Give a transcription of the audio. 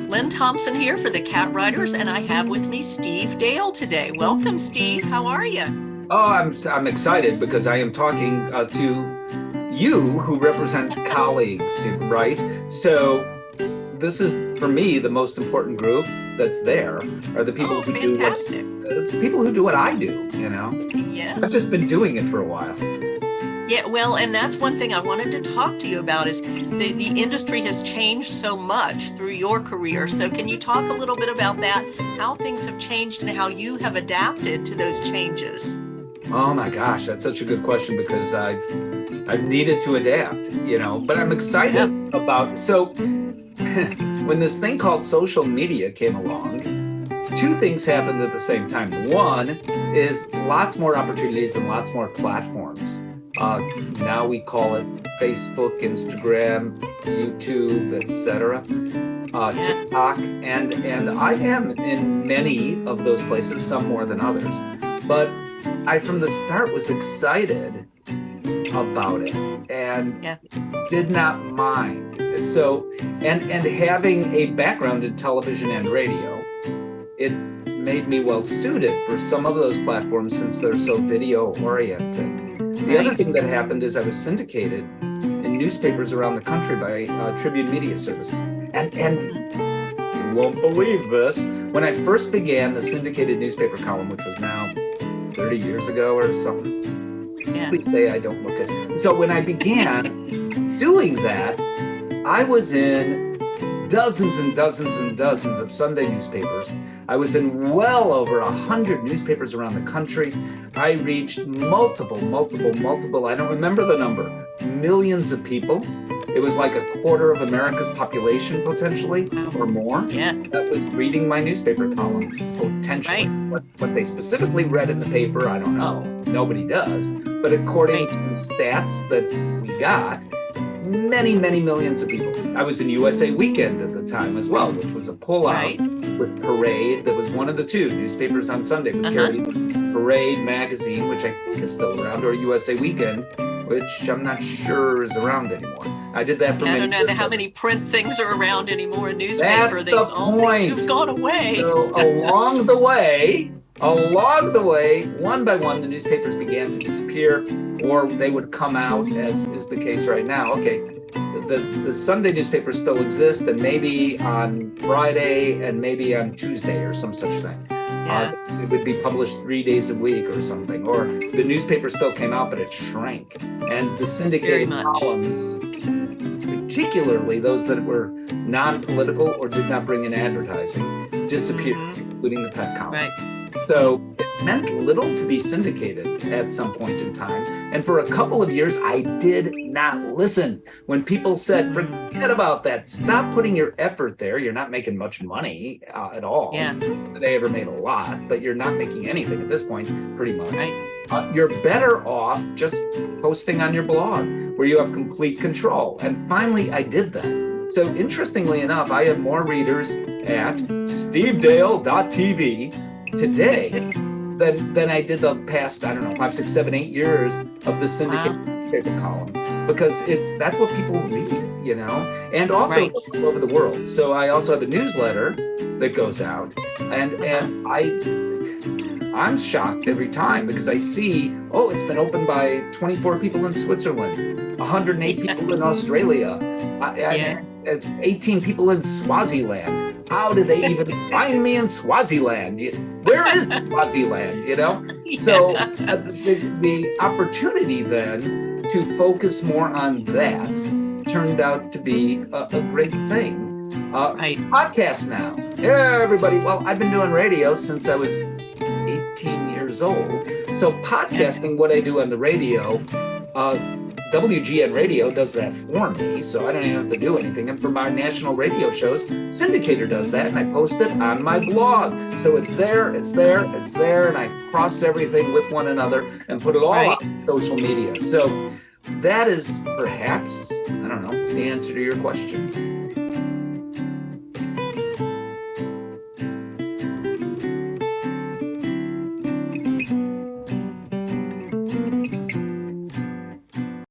Lynn Thompson here for the Cat Riders, and I have with me Steve Dale today. Welcome, Steve. How are you? Oh, I'm excited because I am talking to you who represent colleagues, right? So this is, for me, the most important group that's there are the people who fantastic. it's the people who do what I do, you know? Yes. I've just been doing it for a while. Yeah, well, and that's one thing I wanted to talk to you about is the industry has changed so much through your career. So can you talk a little bit about that, how things have changed and how you have adapted to those changes? Oh my gosh, that's such a good question because I've needed to adapt, you know, but I'm excited about, so when this thing called social media came along, two things happened at the same time. One is lots more opportunities and lots more platforms. Now we call it Facebook, Instagram, YouTube, etc., TikTok, and I am in many of those places, some more than others. But I, from the start, was excited about it and did not mind. So, and having a background in television and radio, it made me well suited for some of those platforms since they're so video oriented. The other thing that happened is I was syndicated in newspapers around the country by Tribune Media Service. And you won't believe this, when I first began the syndicated newspaper column, which was now 30 years ago or something, please say I don't look it. So when I began doing that, I was in dozens and dozens and dozens of Sunday newspapers. I was in well over 100 newspapers around the country. I reached multiple, I don't remember the number, millions of people. It was like a quarter of America's population, potentially, or more, that was reading my newspaper column, potentially. What they specifically read in the paper, I don't know. Nobody does. But according to the stats that we got, many millions of people. I was in USA Weekend at the time as well, which was a pullout with Parade. That was one of the two newspapers on Sunday. We carried Parade magazine, which I think is still around, or USA Weekend, which I'm not sure is around anymore. I did that for many years. I don't know how many print things are around anymore in newspaper. That's They the all point. seem to have gone away. So along the way, one by one, the newspapers began to disappear, or they would come out, as is the case right now. Okay, the Sunday newspapers still exist, and maybe on Friday and maybe on Tuesday or some such thing. It would be published 3 days a week or something, or the newspaper still came out, but it shrank. And the syndicated columns, particularly those that were non-political or did not bring in advertising, disappeared, including the pet column. So it meant little to be syndicated at some point in time. And for a couple of years, I did not listen. When people said, forget about that, stop putting your effort there. You're not making much money at all. They ever made a lot, but you're not making anything at this point, pretty much. You're better off just posting on your blog where you have complete control. And finally, I did that. So interestingly enough, I have more readers at stevedale.tv today than I did the past, I don't know, 5, 6, 7, 8 years of the syndicated newspaper column, because that's what people read, you know, and also all over the world. So I also have a newsletter that goes out, and I'm shocked every time because I see, it's been opened by 24 people in Switzerland, 108 people in Australia, 18 people in Swaziland. How did they even find me in Swaziland? Where is Swaziland, you know? So the opportunity then to focus more on that turned out to be a great thing. Podcasts now. Everybody, well, I've been doing radio since I was 18 years old. So podcasting, what I do on the radio, WGN Radio does that for me, so I don't even have to do anything. And for my national radio shows, Syndicator does that, and I post it on my blog. So it's there, and I cross everything with one another and put it all on social media. So that is perhaps, I don't know, the answer to your question.